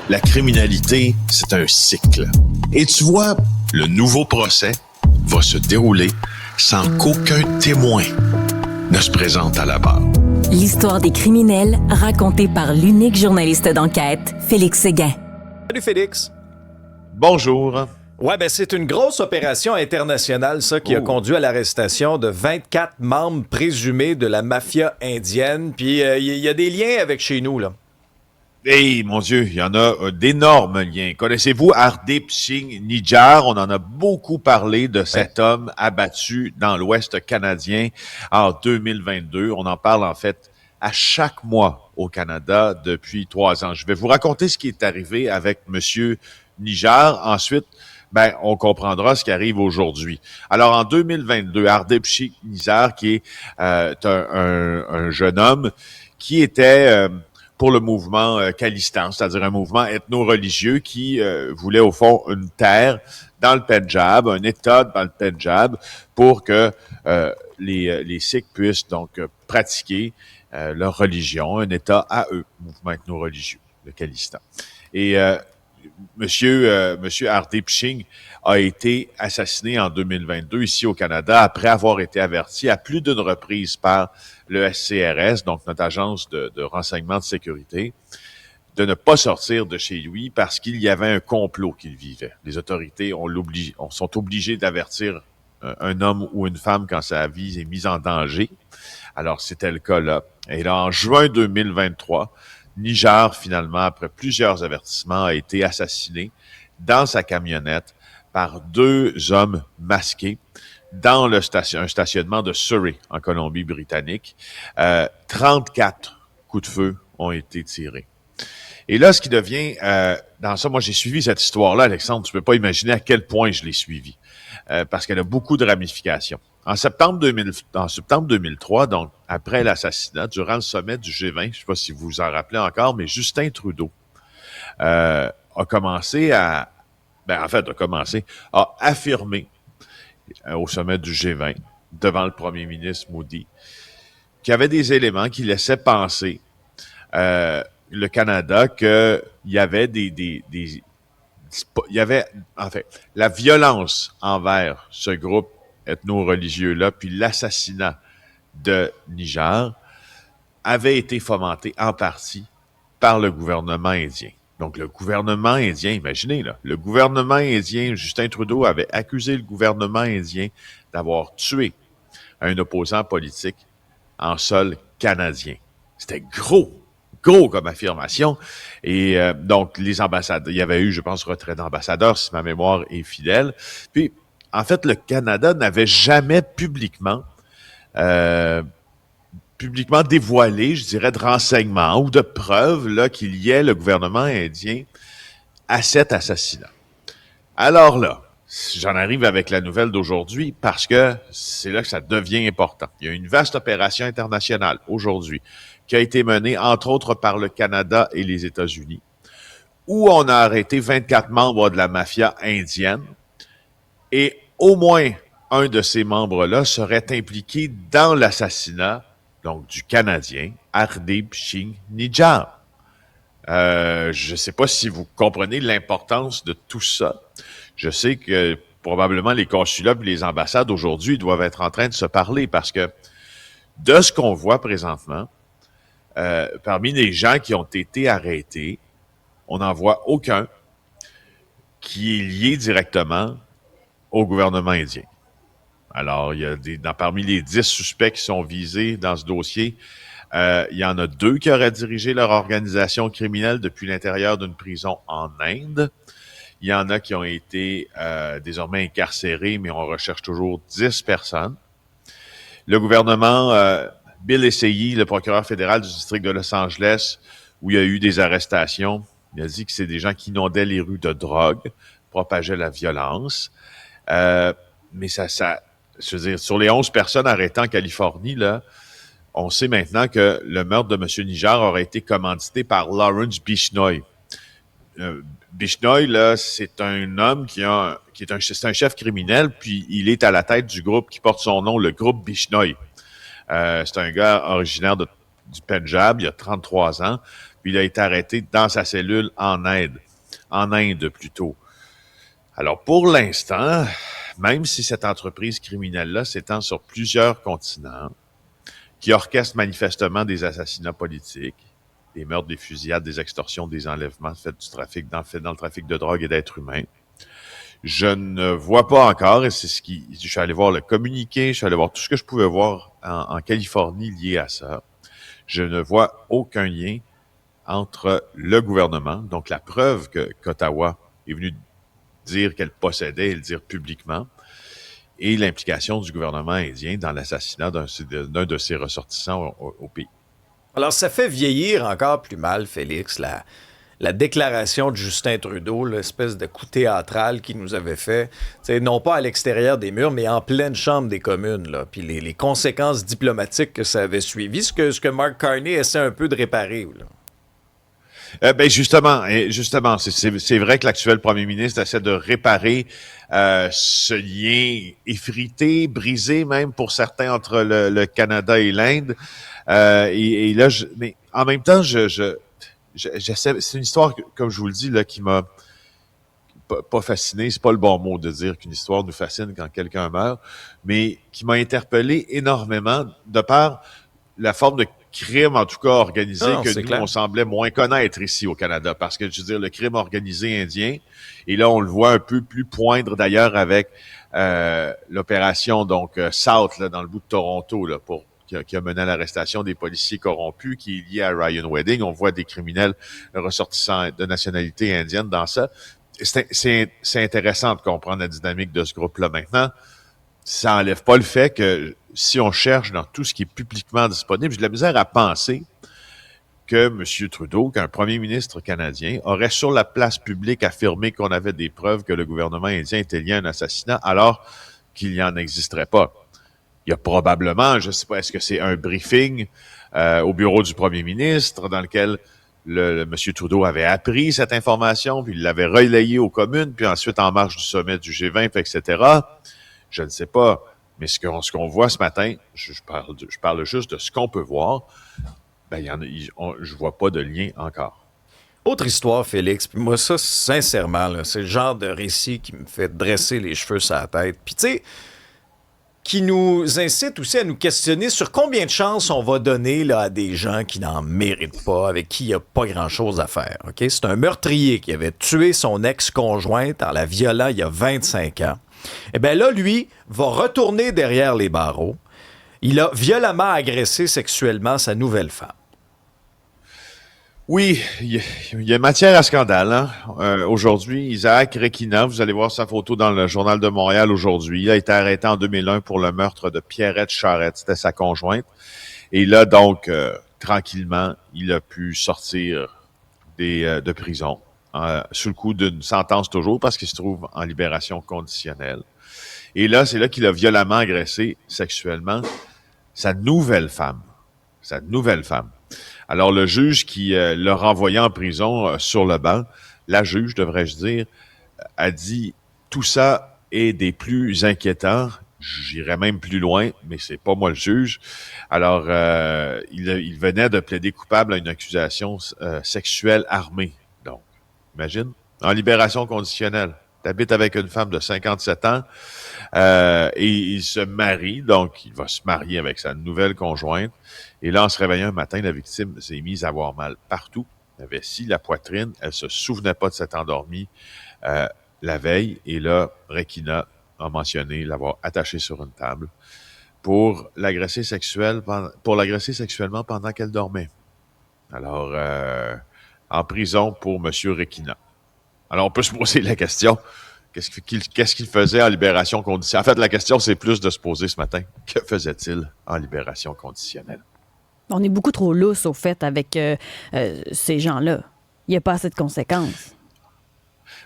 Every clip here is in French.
La criminalité, c'est un cycle. Et tu vois, le nouveau procès va se dérouler sans qu'aucun témoin ne se présente à la barre. L'histoire des criminels racontée par l'unique journaliste d'enquête, Félix Séguin. Salut Félix. Bonjour. Ouais, ben c'est une grosse opération internationale, ça, qui a conduit à l'arrestation de 24 membres présumés de la mafia indienne. Puis il y a des liens avec chez nous, là. Hey, mon Dieu, il y en a d'énormes liens. Connaissez-vous Hardeep Singh Nijjar? On en a beaucoup parlé de cet homme abattu dans l'Ouest canadien en 2022. On en parle, en fait, à chaque mois au Canada depuis 3 ans. Je vais vous raconter ce qui est arrivé avec Monsieur Nijjar. Ensuite, on comprendra ce qui arrive aujourd'hui. Alors, en 2022, Hardeep Singh Nijjar, qui est un jeune homme qui était pour le mouvement Khalistan, c'est-à-dire un mouvement ethno-religieux qui voulait, au fond, une terre dans le Pendjab, un État dans le Pendjab, pour que les Sikhs puissent donc pratiquer leur religion, un État à eux, mouvement ethno-religieux, le Khalistan. Et Monsieur Hardeep Singh a été assassiné en 2022 ici au Canada après avoir été averti à plus d'une reprise par le SCRS, donc notre agence de renseignement de sécurité, de ne pas sortir de chez lui parce qu'il y avait un complot qu'il vivait. Les autorités sont obligées d'avertir un homme ou une femme quand sa vie est mise en danger. Alors, c'était le cas là. Et là, en juin 2023, Nijjar, finalement, après plusieurs avertissements, a été assassiné dans sa camionnette par 2 hommes masqués dans un stationnement de Surrey, en Colombie-Britannique. 34 coups de feu ont été tirés. Et là, ce qui devient, dans ça, moi j'ai suivi cette histoire-là, Alexandre, tu peux pas imaginer à quel point je l'ai suivi, parce qu'elle a beaucoup de ramifications. En septembre 2003, donc après l'assassinat, durant le sommet du G20, je sais pas si vous vous en rappelez encore, mais Justin Trudeau a affirmé au sommet du G20, devant le premier ministre Modi, qu'il y avait des éléments qui laissaient penser le Canada qu'il y avait la violence envers ce groupe ethno-religieux-là, puis l'assassinat de Nijjar avait été fomenté en partie par le gouvernement indien. Donc, le gouvernement indien, imaginez, là, le gouvernement indien, Justin Trudeau avait accusé le gouvernement indien d'avoir tué un opposant politique en sol canadien. C'était gros comme affirmation. Et donc, les ambassadeurs, il y avait eu, je pense, retrait d'ambassadeurs, si ma mémoire est fidèle. Puis, en fait, le Canada n'avait jamais publiquement dévoilé, je dirais, de renseignements ou de preuves là qu'il y ait le gouvernement indien à cet assassinat. Alors là, j'en arrive avec la nouvelle d'aujourd'hui parce que c'est là que ça devient important. Il y a une vaste opération internationale aujourd'hui qui a été menée, entre autres, par le Canada et les États-Unis, où on a arrêté 24 membres de la mafia indienne et au moins un de ces membres-là serait impliqué dans l'assassinat donc du Canadien Hardeep Singh Nijjar. Je ne sais pas si vous comprenez l'importance de tout ça. Je sais que probablement les consulats et les ambassades aujourd'hui doivent être en train de se parler parce que de ce qu'on voit présentement, parmi les gens qui ont été arrêtés, on n'en voit aucun qui est lié directement au gouvernement indien. Alors, il y a parmi les 10 suspects qui sont visés dans ce dossier, il y en a 2 qui auraient dirigé leur organisation criminelle depuis l'intérieur d'une prison en Inde. Il y en a qui ont été désormais incarcérés, mais on recherche toujours 10 personnes. Le gouvernement, Bill Essayis, le procureur fédéral du district de Los Angeles, où il y a eu des arrestations, il a dit que c'est des gens qui inondaient les rues de drogue, propageaient la violence. Mais je veux dire, sur les 11 personnes arrêtées en Californie, là, on sait maintenant que le meurtre de M. Nijjar aurait été commandité par Lawrence Bishnoi. Bishnoi, là, c'est un homme c'est un chef criminel, puis il est à la tête du groupe qui porte son nom, le groupe Bishnoi. C'est un gars originaire de du Pendjab, il y a 33 ans, puis il a été arrêté dans sa cellule en Inde plutôt. Alors, pour l'instant, même si cette entreprise criminelle-là s'étend sur plusieurs continents, qui orchestre manifestement des assassinats politiques, des meurtres, des fusillades, des extorsions, des enlèvements, fait dans le trafic de drogue et d'êtres humains, je ne vois pas encore, et c'est je suis allé voir le communiqué, je suis allé voir tout ce que je pouvais voir en Californie lié à ça. Je ne vois aucun lien entre le gouvernement, donc la preuve qu'Ottawa est venu dire qu'elle possédait et le dire publiquement, et l'implication du gouvernement indien dans l'assassinat d'un de ses ressortissants au pays. Alors, ça fait vieillir encore plus mal, Félix, la déclaration de Justin Trudeau, l'espèce de coup théâtral qu'il nous avait fait, non pas à l'extérieur des murs, mais en pleine chambre des communes, là, puis les conséquences diplomatiques que ça avait suivi, ce que Mark Carney essaie un peu de réparer. Justement, c'est vrai que l'actuel premier ministre essaie de réparer ce lien effrité, brisé même pour certains entre le Canada et l'Inde. Et là, mais en même temps, j'essaie. C'est une histoire, comme je vous le dis, là, qui m'a pas fasciné. C'est pas le bon mot de dire qu'une histoire nous fascine quand quelqu'un meurt, mais qui m'a interpellé énormément de par la forme de crime, en tout cas organisé, que nous, on semblait moins connaître ici au Canada. Parce que, je veux dire, le crime organisé indien, et là, on le voit un peu plus poindre d'ailleurs avec l'opération donc South, là, dans le bout de Toronto, là, qui a mené à l'arrestation des policiers corrompus, qui est lié à Ryan Wedding. On voit des criminels ressortissants de nationalité indienne dans ça. C'est intéressant de comprendre la dynamique de ce groupe-là. Maintenant, ça n'enlève pas le fait que si on cherche dans tout ce qui est publiquement disponible, j'ai de la misère à penser que M. Trudeau, qu'un premier ministre canadien, aurait sur la place publique affirmé qu'on avait des preuves que le gouvernement indien était lié à un assassinat alors qu'il n'y en existerait pas. Il y a probablement, je ne sais pas, est-ce que c'est un briefing au bureau du premier ministre dans lequel le M. Trudeau avait appris cette information, puis il l'avait relayée aux communes, puis ensuite en marge du sommet du G20, etc. Je ne sais pas. Mais ce qu'on voit ce matin, je parle juste de ce qu'on peut voir, je vois pas de lien encore. Autre histoire, Félix, puis moi ça, sincèrement, là, c'est le genre de récit qui me fait dresser les cheveux sur la tête. Puis tu sais, qui nous incite aussi à nous questionner sur combien de chances on va donner là, à des gens qui n'en méritent pas, avec qui il n'y a pas grand-chose à faire. Okay? C'est un meurtrier qui avait tué son ex-conjointe en la violant il y a 25 ans. Eh bien là, lui, va retourner derrière les barreaux. Il a violemment agressé sexuellement sa nouvelle femme. Oui, il y a matière à scandale. Hein? Aujourd'hui, Isaac Rekina, vous allez voir sa photo dans le Journal de Montréal aujourd'hui, il a été arrêté en 2001 pour le meurtre de Pierrette Charette, c'était sa conjointe. Et là, donc, tranquillement, il a pu sortir de prison, sous le coup d'une sentence toujours, parce qu'il se trouve en libération conditionnelle. Et là, c'est là qu'il a violemment agressé sexuellement sa nouvelle femme. Sa nouvelle femme. Alors, le juge qui l'a renvoyé en prison sur le banc, la juge, devrais-je dire, a dit « Tout ça est des plus inquiétants. » J'irais même plus loin, mais c'est pas moi le juge. Alors, il venait de plaider coupable à une accusation sexuelle armée. Donc, imagine, en libération conditionnelle. T'habites avec une femme de 57 ans et il se marie, donc il va se marier avec sa nouvelle conjointe. Et là, en se réveillant un matin, la victime s'est mise à avoir mal partout. Elle avait scié la poitrine. Elle se souvenait pas de s'être endormie la veille. Et là, Rekina a mentionné l'avoir attachée sur une table pour l'agresser sexuellement pendant qu'elle dormait. Alors, en prison pour M. Rekina. Alors, on peut se poser la question, qu'est-ce qu'il faisait en libération conditionnelle? En fait, la question, c'est plus de se poser ce matin, que faisait-il en libération conditionnelle? On est beaucoup trop lousse, au fait, avec ces gens-là. Il n'y a pas assez de conséquences.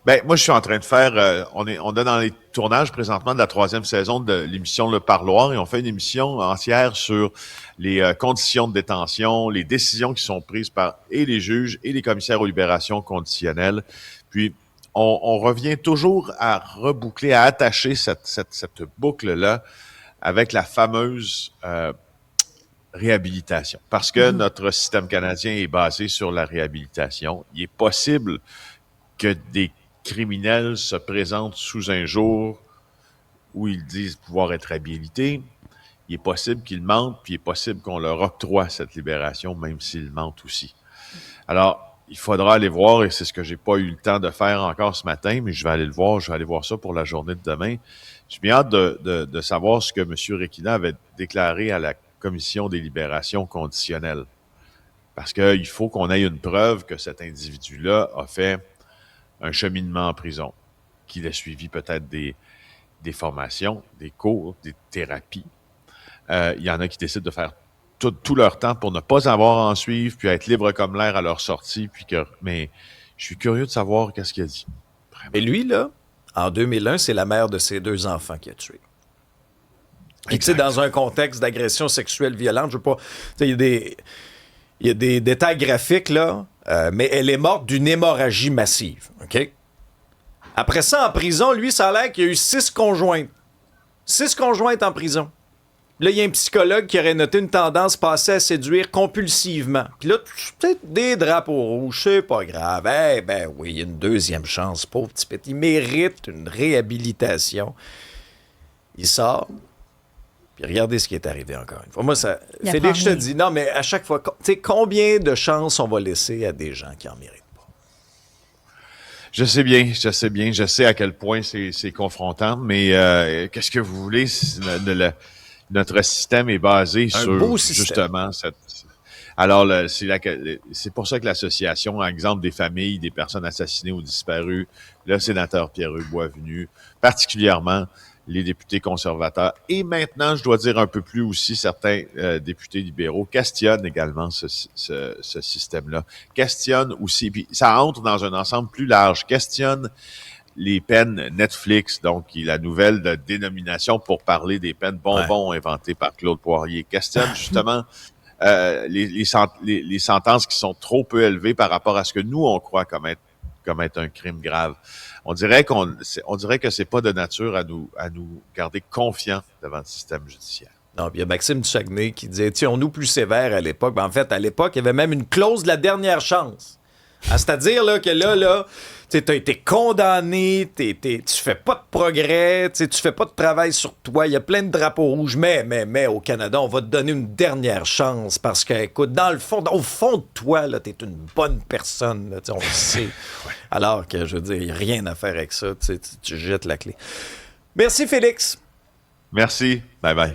Ben, moi, je suis en train de faire... on est dans les tournages présentement de la 3e saison de l'émission Le Parloir et on fait une émission entière sur les conditions de détention, les décisions qui sont prises par et les juges et les commissaires aux libérations conditionnelles. Puis, on revient toujours à reboucler, à attacher cette boucle-là avec la fameuse réhabilitation. Parce que notre système canadien est basé sur la réhabilitation. Il est possible que des criminels se présentent sous un jour où ils disent pouvoir être réhabilités. Il est possible qu'ils mentent, puis il est possible qu'on leur octroie cette libération, même s'ils mentent aussi. Alors, il faudra aller voir, et c'est ce que j'ai pas eu le temps de faire encore ce matin, mais je vais aller le voir, je vais aller voir ça pour la journée de demain. J'ai bien hâte de savoir ce que M. Requina avait déclaré à la Commission des libérations conditionnelles. Parce qu'il faut qu'on ait une preuve que cet individu-là a fait un cheminement en prison, qu'il a suivi peut-être des formations, des cours, des thérapies. Il y en a qui décident de faire tout leur temps pour ne pas avoir à en suivre, puis être libre comme l'air à leur sortie. Mais je suis curieux de savoir qu'est-ce qu'il a dit. Vraiment. Et lui, là, en 2001, c'est la mère de ses 2 enfants qui a tué. Et tu sais, dans un contexte d'agression sexuelle violente, je veux pas... Il y a des détails graphiques, là, mais elle est morte d'une hémorragie massive, OK? Après ça, en prison, lui, ça a l'air qu'il y a eu 6 conjointes. 6 conjointes en prison. Là, il y a un psychologue qui aurait noté une tendance passée à séduire compulsivement. Puis là, peut-être des drapeaux rouges, c'est pas grave. Eh ben oui, il y a une deuxième chance, pauvre petit petit. Il mérite une réhabilitation. Il sort. Puis regardez ce qui est arrivé encore une fois. Moi, ça... Félix, je te dis, non, mais à chaque fois, tu sais, combien de chances on va laisser à des gens qui en méritent pas? Je sais bien, je sais à quel point c'est confrontant, mais qu'est-ce que vous voulez? Notre système est basé sur justement cette... Alors, c'est pour ça que l'association, par exemple, des familles des personnes assassinées ou disparues, le sénateur Pierre-Hugues Boisvenu, particulièrement les députés conservateurs, et maintenant, je dois dire un peu plus aussi, certains députés libéraux questionnent également ce système-là. Questionnent aussi, puis ça entre dans un ensemble plus large, questionnent les peines Netflix, donc la nouvelle de dénomination pour parler des peines bonbons inventées par Claude Poirier, questionne justement les sentences qui sont trop peu élevées par rapport à ce que nous, on croit comme être un crime grave. On dirait que c'est pas de nature à nous garder confiants devant le système judiciaire. Non, puis il y a Maxime Duchagné qui disait, tiens-nous plus sévères à l'époque. Ben, en fait, à l'époque, il y avait même une clause de la dernière chance. C'est-à-dire là, que là, tu as été condamné, tu fais pas de progrès, tu fais pas de travail sur toi, il y a plein de drapeaux rouges, mais au Canada, on va te donner une dernière chance parce que, écoute, au fond de toi, là, t'es une bonne personne, là, on le sait. Alors que, je veux dire, il n'y a rien à faire avec ça, tu jettes la clé. Merci, Félix. Merci. Bye-bye.